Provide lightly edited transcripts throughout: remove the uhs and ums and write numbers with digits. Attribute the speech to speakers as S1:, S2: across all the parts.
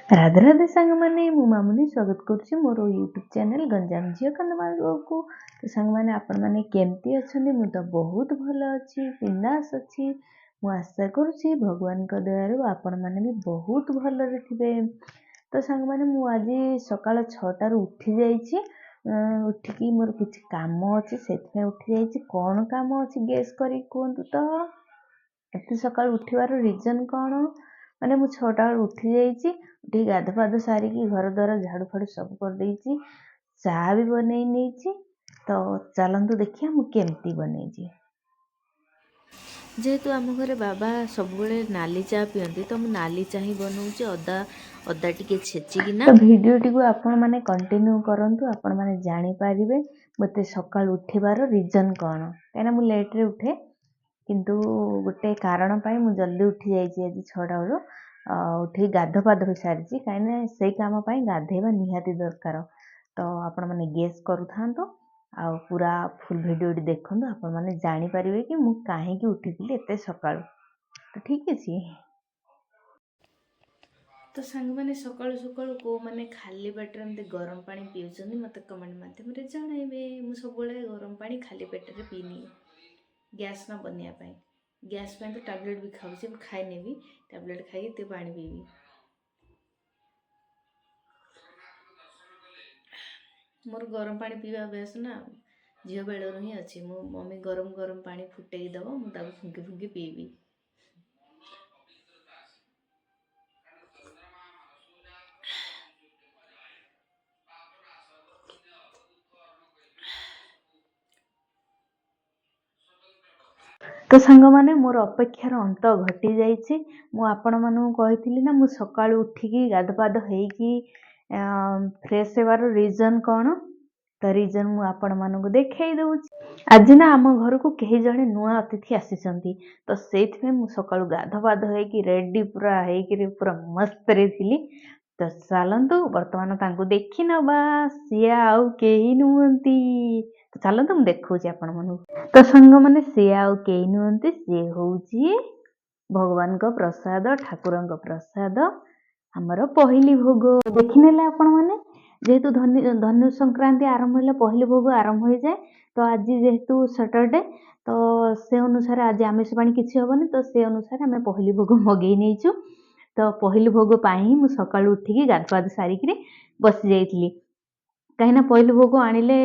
S1: ରାଧେ ରାଧେ ସାଙ୍ଗମାନେ, ମୁଁ ମାମୁନି ସ୍ୱାଗତ କରୁଛି ମୋର ୟୁଟ୍ୟୁବ୍ ଚ୍ୟାନେଲ୍ ଗଞ୍ଜାମ ଝିଅ କନ୍ଧମାଳକୁ। ତ ସାଙ୍ଗମାନେ, ଆପଣମାନେ କେମିତି ଅଛନ୍ତି? ମୁଁ ତ ବହୁତ ଭଲ ଅଛି, ବିନ୍ଦାସ୍ ଅଛି। ମୁଁ ଆଶା କରୁଛି ଭଗବାନଙ୍କ ଦୟାରୁ ଆପଣମାନେ ବି ବହୁତ ଭଲରେ ଥିବେ। ତ ସାଙ୍ଗମାନେ, ମୁଁ ଆଜି ସକାଳ 6ଟାରୁ ଉଠି ଯାଇଛି। ଉଠିକି ମୋର କିଛି କାମ ଅଛି, ସେଥିପାଇଁ ଉଠି ଯାଇଛି। କ'ଣ କାମ ଅଛି ଗେସ୍ କରିକି କୁହନ୍ତୁ ତ? ଏତେ ସକାଳୁ ଉଠିବାର ରିଜନ୍ କ'ଣ? ମାନେ ମୁଁ 6ଟା ବେଳୁ ଉଠି ଯାଇଛି, ଉଠିକି ଗାଧୁଆ ପାଧୁଆ ସାରିକି ଘର ଦ୍ୱାର ଝାଡ଼ୁ ଫାଡ଼ୁ ସବୁ କରିଦେଇଛି, ଚା ବି ବନେଇ ନେଇଛି। ତ ଚାଲନ୍ତୁ ଦେଖିବା ମୁଁ କେମିତି ବନେଇଛି। ଯେହେତୁ ଆମ ଘରେ ବାବା ସବୁବେଳେ ନାଲି ଚା ପିଅନ୍ତି, ତ ମୁଁ ନାଲି ଚା ହିଁ ବନଉଛି, ଅଦା ଟିକେ ଛେଚିକିନା। ତ ଭିଡ଼ିଓଟିକୁ ଆପଣମାନେ କଣ୍ଟିନ୍ୟୁ କରନ୍ତୁ, ଆପଣମାନେ ଜାଣିପାରିବେ ମୋତେ ସକାଳୁ ଉଠିବାର ରିଜନ୍ କ'ଣ। କାହିଁକିନା ମୁଁ ଲେଟ୍ରେ ଉଠେ, କିନ୍ତୁ ଗୋଟେ କାରଣ ପାଇଁ ମୁଁ ଜଲ୍ଦି ଉଠି ଯାଇଛି ଆଜି 6ଟା ବେଳୁ। ଉଠିକି ଗାଧୁଆ ପାଧୁଆ ବି ସାରିଛି, କାହିଁକିନା ସେଇ କାମ ପାଇଁ ଗାଧେଇବା ନିହାତି ଦରକାର। ତ ଆପଣମାନେ ଗେସ୍ କରୁଥାନ୍ତୁ ଆଉ ପୁରା ଫୁଲ୍ ଭିଡ଼ିଓଟି ଦେଖନ୍ତୁ, ଆପଣମାନେ ଜାଣିପାରିବେ କି ମୁଁ କାହିଁକି ଉଠିଥିଲି ଏତେ ସକାଳୁ। ତ ଠିକ୍ ଅଛି। ତ ସାଙ୍ଗମାନେ, ସକାଳୁ ସକାଳୁ କେଉଁମାନେ ଖାଲି ପେଟରେ ଏମିତି ଗରମ ପାଣି ପିଉଛନ୍ତି ମୋତେ କମେଣ୍ଟ ମାଧ୍ୟମରେ ଜଣାଇବେ। ମୁଁ ସବୁବେଳେ ଗରମ ପାଣି ଖାଲି ପେଟରେ ପିଇନିଏ, ଗ୍ୟାସ୍ ନ ବନେଇବା ପାଇଁ। ଗ୍ୟାସ୍ ପାଇଁ ତ ଟ୍ୟାବଲେଟ୍ ବି ଖାଉଛି, ଖାଇନେବି ଟ୍ୟାବଲେଟ୍ ଖାଇକି ଏତେ ପାଣି ପିଇବି। ମୋର ଗରମ ପାଣି ପିଇବା ଅଭ୍ୟାସ ନା, ଝିଅ ବେଳରୁ ହିଁ ଅଛି। ମୋ ମମି ଗରମ ପାଣି ଫୁଟେଇ ଦେବ, ମୁଁ ତାକୁ ଫୁଙ୍କି ଫୁଙ୍କି ପିଇବି। ତ ସାଙ୍ଗମାନେ, ମୋର ଅପେକ୍ଷାର ଅନ୍ତ ଘଟି ଯାଇଛି। ମୁଁ ଆପଣମାନଙ୍କୁ କହିଥିଲି ନା, ମୁଁ ସକାଳୁ ଉଠିକି ଗାଧୁଆ ପାଧୁଆ ହେଇକି ଫ୍ରେଶ୍ ହେବାର ରିଜନ୍ କ'ଣ? ତ ରିଜନ୍ ମୁଁ ଆପଣମାନଙ୍କୁ ଦେଖେଇ ଦେଉଛି। ଆଜି ନା ଆମ ଘରକୁ କେହି ଜଣେ ନୂଆ ଅତିଥି ଆସିଛନ୍ତି, ତ ସେଇଥିପାଇଁ ମୁଁ ସକାଳୁ ଗାଧୁଆ ପାଧୁଆ ହେଇକି ରେଡ଼ି ପୁରା ହେଇକିରି ପୁରା ମସ୍ତରେ ଥିଲି। ତ ଚାଲନ୍ତୁ ବର୍ତ୍ତମାନ ତାଙ୍କୁ ଦେଖି ନେବା। ସିଏ ଆଉ କେହି ନୁହନ୍ତି, ତ ଚାଲନ୍ତୁ ମୁଁ ଦେଖଉଛି ଆପଣମାନଙ୍କୁ। ତ ସାଙ୍ଗମାନେ, ସିଏ ଆଉ କେହି ନୁହନ୍ତି, ସିଏ ହେଉଛି ଭଗବାନଙ୍କ ପ୍ରସାଦ, ଠାକୁରଙ୍କ ପ୍ରସାଦ, ଆମର ପହିଲି ଭୋଗ। ଦେଖିନେଲେ ଆପଣମାନେ, ଯେହେତୁ ଧନୁ ସଂକ୍ରାନ୍ତି ଆରମ୍ଭ ହେଲେ ପହିଲି ଭୋଗ ଆରମ୍ଭ ହୋଇଯାଏ। ତ ଆଜି ଯେହେତୁ ସଟରଡେ, ତ ସେ ଅନୁସାରେ ଆଜି ଆମିଷ ପାଣି କିଛି ହେବନି, ତ ସେ ଅନୁସାରେ ଆମେ ପହିଲି ଭୋଗ ମଗେଇ ନେଇଛୁ। ତ ପହିଲି ଭୋଗ ପାଇଁ ହିଁ ମୁଁ ସକାଳୁ ଉଠିକି ଗାଧୁଆ ସାରିକିରି ବସି ଯାଇଥିଲି। କାହିଁକିନା ପହିଲି ଭୋଗ ଆଣିଲେ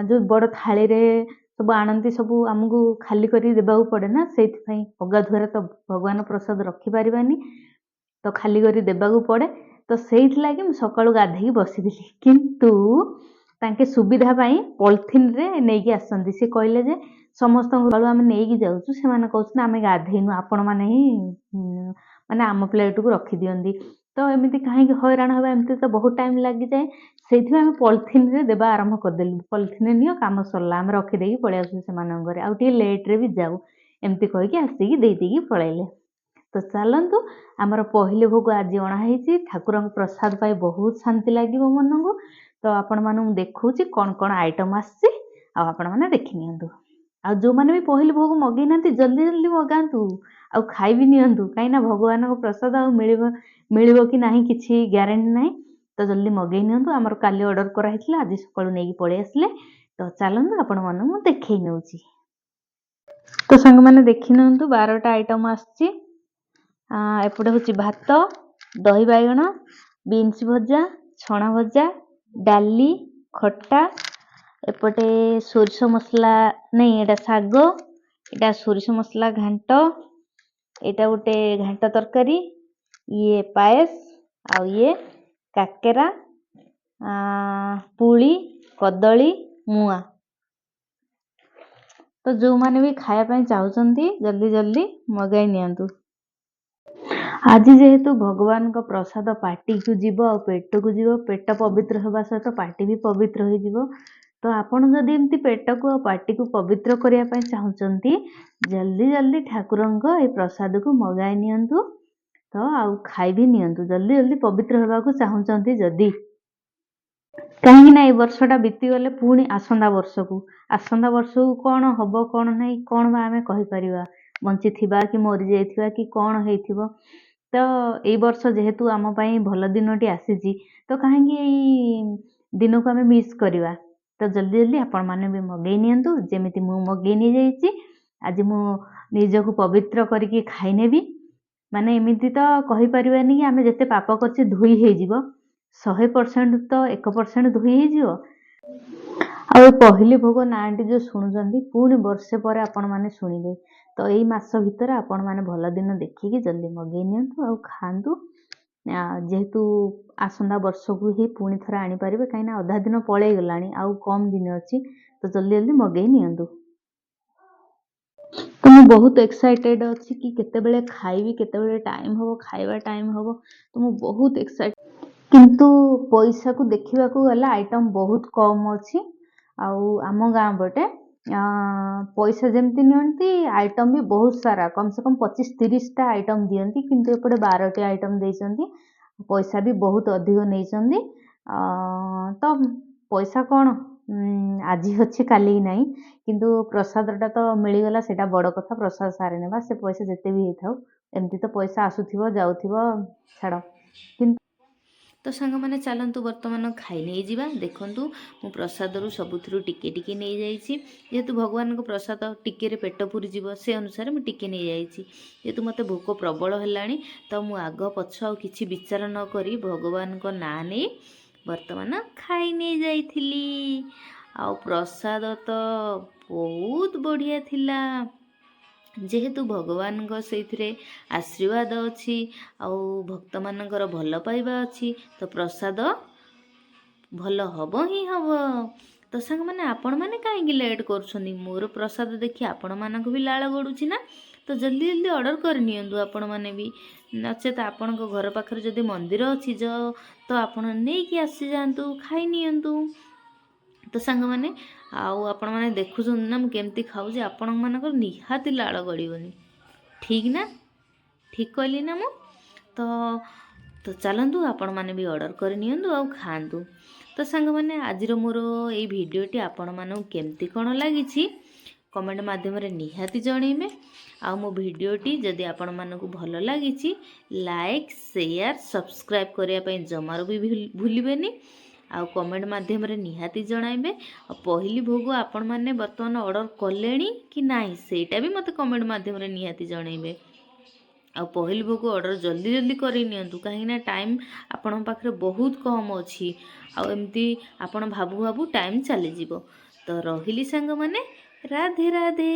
S1: ଯେଉଁ ବଡ଼ ଥାଳିରେ ସବୁ ଆଣନ୍ତି, ସବୁ ଆମକୁ ଖାଲି କରି ଦେବାକୁ ପଡ଼େ ନା, ସେଇଥିପାଇଁ ଅଗାଧୁଆରେ ତ ଭଗବାନ ପ୍ରସାଦ ରଖିପାରିବାନି, ତ ଖାଲି କରି ଦେବାକୁ ପଡ଼େ। ତ ସେଇଥିଲାଗି ମୁଁ ସକାଳୁ ଗାଧେଇକି ବସିଥିଲି। କିନ୍ତୁ ତାଙ୍କେ ସୁବିଧା ପାଇଁ ପଲିଥିନ୍ରେ ନେଇକି ଆସନ୍ତି। ସେ କହିଲେ ଯେ ସମସ୍ତଙ୍କୁ ସକାଳୁ ଆମେ ନେଇକି ଯାଉଛୁ, ସେମାନେ କହୁଛନ୍ତି ଆମେ ଗାଧେଇନୁ, ଆପଣମାନେ ହିଁ ମାନେ ଆମ ପ୍ଲେଟ୍କୁ ରଖିଦିଅନ୍ତି। ତ ଏମିତି କାହିଁକି ହଇରାଣ ହେବା, ଏମିତି ତ ବହୁତ ଟାଇମ୍ ଲାଗିଯାଏ। ସେଇଥିପାଇଁ ଆମେ ପଲିଥିନ୍ରେ ଦେବା ଆରମ୍ଭ କରିଦେଲୁ। ପଲିଥିନ୍ରେ ନିଅ, କାମ ସରିଲା, ଆମେ ରଖିଦେଇକି ପଳେଇ ଆସୁ ସେମାନଙ୍କ ଘରେ, ଆଉ ଟିକେ ଲେଟ୍ରେ ବି ଯାଉ, ଏମିତି କହିକି ଆସିକି ଦେଇଦେଇକି ପଳେଇଲେ। ତ ଚାଲନ୍ତୁ, ଆମର ପହିଲି ଭୋଗ ଆଜି ଅଣାହେଇଛି। ଠାକୁରଙ୍କ ପ୍ରସାଦ ପାଇ ବହୁତ ଶାନ୍ତି ଲାଗିବ ମନକୁ। ତ ଆପଣମାନଙ୍କୁ ଦେଖଉଛି କ'ଣ କ'ଣ ଆଇଟମ୍ ଆସିଛି, ଆଉ ଆପଣମାନେ ଦେଖି ନିଅନ୍ତୁ। ଆଉ ଯେଉଁମାନେ ବି ପହିଲି ଭୋଗ ମଗେଇ ନାହାନ୍ତି, ଜଲ୍ଦି ଜଲ୍ଦି ମଗାନ୍ତୁ ଆଉ ଖାଇବି ନିଅନ୍ତୁ, କାହିଁକିନା ଭଗବାନଙ୍କ ପ୍ରସାଦ ଆଉ ମିଳିବ କି ନାହିଁ କିଛି ଗ୍ୟାରେଣ୍ଟି ନାହିଁ। ତ ଜଲ୍ଦି ମଗେଇ ନିଅନ୍ତୁ। ଆମର କାଲି ଅର୍ଡ଼ର କରାହେଇଥିଲା, ଆଜି ସକାଳୁ ନେଇକି ପଳେଇ ଆସିଲେ। ତ ଚାଲନ୍ତୁ ଆପଣମାନଙ୍କୁ ମୁଁ ଦେଖେଇ ନେଉଛି। ତ ସାଙ୍ଗମାନେ ଦେଖି ନିଅନ୍ତୁ, 12ଟା ଆଇଟମ୍ ଆସିଛି। ଏପଟେ ହେଉଛି ଭାତ, ଦହି ବାଇଗଣ, ବିନ୍ସ ଭଜା, ଛଣା ଭଜା, ଡାଲି, ଖଟା। ଏପଟେ ସୋରିଷ ମସଲା, ନାଇଁ ଏଇଟା ଶାଗ, ଏଇଟା ସୋରିଷ ମସଲା ଘାଣ୍ଟ, ଏଇଟା ଗୋଟେ ଘାଣ୍ଟ ତରକାରୀ, ଇଏ ପାଏସ, ଆଉ ଇଏ କାକେରା, ପୁଳି, କଦଳୀ, ମୁଆଁ। ତ ଯେଉଁମାନେ ବି ଖାଇବା ପାଇଁ ଚାହୁଁଛନ୍ତି, ଜଲ୍ଦି ଜଲ୍ଦି ମଗାଇ ନିଅନ୍ତୁ। ଆଜି ଯେହେତୁ ଭଗବାନଙ୍କ ପ୍ରସାଦ ପାଟିକୁ ଯିବ ଆଉ ପେଟକୁ ଯିବ, ପେଟ ପବିତ୍ର ହେବା ସହିତ ପାଟି ବି ପବିତ୍ର ହୋଇଯିବ। ତ ଆପଣ ଯଦି ଏମିତି ପେଟକୁ ଆଉ ପାଟିକୁ ପବିତ୍ର କରିବା ପାଇଁ ଚାହୁଁଛନ୍ତି, ଜଲ୍ଦି ଜଲ୍ଦି ଠାକୁରଙ୍କ এই ପ୍ରସାଦକୁ ମଗାଇ ନିଅନ୍ତୁ। ତ ଆଉ ଖାଇବି ନିଅନ୍ତୁ, ଜଲ୍ଦି ଜଲ୍ଦି ପବିତ୍ର ହେବାକୁ ଚାହୁଁଛନ୍ତି ଯଦି। କାହିଁକି ନା ଏଇ ବର୍ଷଟା ବିତିଗଲେ ପୁଣି ଆସନ୍ତା ବର୍ଷକୁ କ'ଣ ହବ କ'ଣ ନାହିଁ, କ'ଣ ବା ଆମେ କହିପାରିବା? ବଞ୍ଚିଥିବା କି ମରିଯାଇଥିବା କି କ'ଣ ହେଇଥିବ। ତ ଏଇ ବର୍ଷ ଯେହେତୁ ଆମ ପାଇଁ ଭଲ ଦିନଟି ଆସିଛି ତ କାହିଁକି ଏଇ ଦିନକୁ ଆମେ ମିସ୍ କରିବା। ତ ଜଲ୍ଦି ଜଲ୍ଦି ଆପଣମାନେ ବି ମଗେଇ ନିଅନ୍ତୁ, ଯେମିତି ମୁଁ ମଗେଇ ନେଇଯାଇଛି। ଆଜି ମୁଁ ନିଜକୁ ପବିତ୍ର କରିକି ଖାଇନେବି। ମାନେ ଏମିତି ତ କହିପାରିବାନି କି ଆମେ ଯେତେ ପାପ କରିଛେ ଧୋଇ ହେଇଯିବ, 100% ତ 1% ଧୋଇ ହେଇଯିବ। ଆଉ ଏ ପହିଲି ଭୋଗ ନାଁଟି ଯେଉଁ ଶୁଣୁଛନ୍ତି ପୁଣି ବର୍ଷେ ପରେ ଆପଣମାନେ ଶୁଣିବେ। ତ ଏଇ ମାସ ଭିତରେ ଆପଣମାନେ ଭଲ ଦିନ ଦେଖିକି ଜଲ୍ଦି ମଗେଇ ନିଅନ୍ତୁ ଆଉ ଖାଆନ୍ତୁ। ଯେହେତୁ ଆସନ୍ତା ବର୍ଷକୁ ହିଁ ପୁଣି ଥରେ ଆଣିପାରିବେ, କାହିଁକିନା ଅଧା ଦିନ ପଳେଇ ଗଲାଣି, ଆଉ କମ୍ ଦିନ ଅଛି। ତ ଜଲ୍ଦି ଜଲ୍ଦି ମଗେଇ ନିଅନ୍ତୁ। ତ ମୁଁ ବହୁତ ଏକ୍ସାଇଟେଡ୍ ଅଛି କି କେତେବେଳେ ଖାଇବି, କେତେବେଳେ ଟାଇମ୍ ହେବ, ଖାଇବା ଟାଇମ୍ ହେବ। ତ ମୁଁ ବହୁତ ଏକ୍ସାଇଟେଡ୍, କିନ୍ତୁ ପଇସାକୁ ଦେଖିବାକୁ ଗଲେ ଆଇଟମ୍ ବହୁତ କମ୍ ଅଛି। ଆଉ ଆମ ଗାଁ ପଟେ ପଇସା ଯେମିତି ନିଅନ୍ତି ଆଇଟମ୍ ବି ବହୁତ ସାରା, କମ୍ ସେ କମ୍ 25-30ଟା ଆଇଟମ୍ ଦିଅନ୍ତି, କିନ୍ତୁ ଏପଟେ 12ଟି ଆଇଟମ୍ ଦେଇଛନ୍ତି। ପଇସା ବି ବହୁତ ଅଧିକ ନେଇଛନ୍ତି। ତ ପଇସା କ'ଣ ଆଜି ଅଛି କାଲି ନାହିଁ, କିନ୍ତୁ ପ୍ରସାଦଟା ତ ମିଳିଗଲା, ସେଇଟା ବଡ଼ କଥା। ପ୍ରସାଦ ସାରି ନେବା, ସେ ପଇସା ଯେତେ ବି ହେଇଥାଉ। ଏମିତି ତ ପଇସା ଆସୁଥିବ ଯାଉଥିବ, ଛାଡ଼। କିନ୍ତୁ ତ ସାଙ୍ଗମାନେ ଚାଲନ୍ତୁ ବର୍ତ୍ତମାନ ଖାଇ ନେଇଯିବା। ଦେଖନ୍ତୁ ମୁଁ ପ୍ରସାଦରୁ ସବୁଥିରୁ ଟିକେ ଟିକେ ନେଇଯାଇଛି। ଯେହେତୁ ଭଗବାନଙ୍କ ପ୍ରସାଦ ଟିକେରେ ପେଟ ପୁରିଯିବ, ସେ ଅନୁସାରେ ମୁଁ ଟିକେ ନେଇଯାଇଛି। ଯେହେତୁ ମୋତେ ଭୋକ ପ୍ରବଳ ହେଲାଣି, ତ ମୁଁ ଆଗ ପଛ ଆଉ କିଛି ବିଚାର ନ କରି ଭଗବାନଙ୍କ ନାଁ ନେଇ ବର୍ତ୍ତମାନ ଖାଇ ନେଇଯାଇଥିଲି। ଆଉ ପ୍ରସାଦ ତ ବହୁତ ବଢ଼ିଆ ଥିଲା। ଯେହେତୁ ଭଗବାନଙ୍କ ସେଇଥିରେ ଆଶୀର୍ବାଦ ଅଛି ଆଉ ଭକ୍ତମାନଙ୍କର ଭଲ ପାଇବା ଅଛି, ତ ପ୍ରସାଦ ଭଲ ହେବ ହିଁ ହେବ। ତ ସାଙ୍ଗମାନେ ଆପଣମାନେ କାହିଁକି ଲେଟ୍ କରୁଛନ୍ତି? ମୋର ପ୍ରସାଦ ଦେଖି ଆପଣମାନଙ୍କୁ ବି ଲାଳ ଗଡ଼ୁଛି ନା? ତ ଜଲ୍ଦି ଜଲ୍ଦି ଅର୍ଡ଼ର୍ କରିନିଅନ୍ତୁ ଆପଣମାନେ ବି। ନଚେତ ଆପଣଙ୍କ ଘର ପାଖରେ ଯଦି ମନ୍ଦିର ଅଛି ତ ଆପଣ ନେଇକି ଆସିଯାଆନ୍ତୁ, ଖାଇ ନିଅନ୍ତୁ। ତ ସାଙ୍ଗମାନେ ଆଉ ଆପଣମାନେ ଦେଖୁଛନ୍ତି ନା ମୁଁ କେମିତି ଖାଉଛି, ଆପଣମାନଙ୍କର ନିହାତି ଲାଳ ଗଡ଼ିବନି। ଠିକ୍ ନା? ଠିକ୍ କହିଲି ନା ମୁଁ? ତ ଚାଲନ୍ତୁ ଆପଣମାନେ ବି ଅର୍ଡ଼ର୍ କରିନିଅନ୍ତୁ ଆଉ ଖାଆନ୍ତୁ। ତ ସାଙ୍ଗମାନେ ଆଜିର ମୋର ଏଇ ଭିଡ଼ିଓଟି ଆପଣମାନଙ୍କୁ କେମିତି କ'ଣ ଲାଗିଛି କମେଣ୍ଟ ମାଧ୍ୟମରେ ନିହାତି ଜଣେଇବେ। ଆଉ ମୋ ଭିଡ଼ିଓଟି ଯଦି ଆପଣମାନଙ୍କୁ ଭଲ ଲାଗିଛି ଲାଇକ୍, ସେୟାର, ସବସ୍କ୍ରାଇବ୍ କରିବା ପାଇଁ ଜମାରୁ ବି ଭୁଲିବେନି। ଆଉ କମେଣ୍ଟ ମାଧ୍ୟମରେ ନିହାତି ଜଣାଇବେ। ଆଉ ପହିଲି ଭୋଗ ଆପଣମାନେ ବର୍ତ୍ତମାନ ଅର୍ଡ଼ର୍ କଲେଣି କି ନାହିଁ ସେଇଟା ବି ମୋତେ କମେଣ୍ଟ ମାଧ୍ୟମରେ ନିହାତି ଜଣାଇବେ। ଆଉ ପହିଲି ଭୋଗ ଅର୍ଡ଼ର୍ ଜଲ୍ଦି ଜଲ୍ଦି କରି ନିଅନ୍ତୁ, କାହିଁକିନା ଟାଇମ୍ ଆପଣଙ୍କ ପାଖରେ ବହୁତ କମ୍ ଅଛି। ଆଉ ଏମିତି ଆପଣ ଭାବୁ ଭାବୁ ଟାଇମ୍ ଚାଲିଯିବ। ତ ରହିଲି ସାଙ୍ଗମାନେ, ରାଧେ ରାଧେ।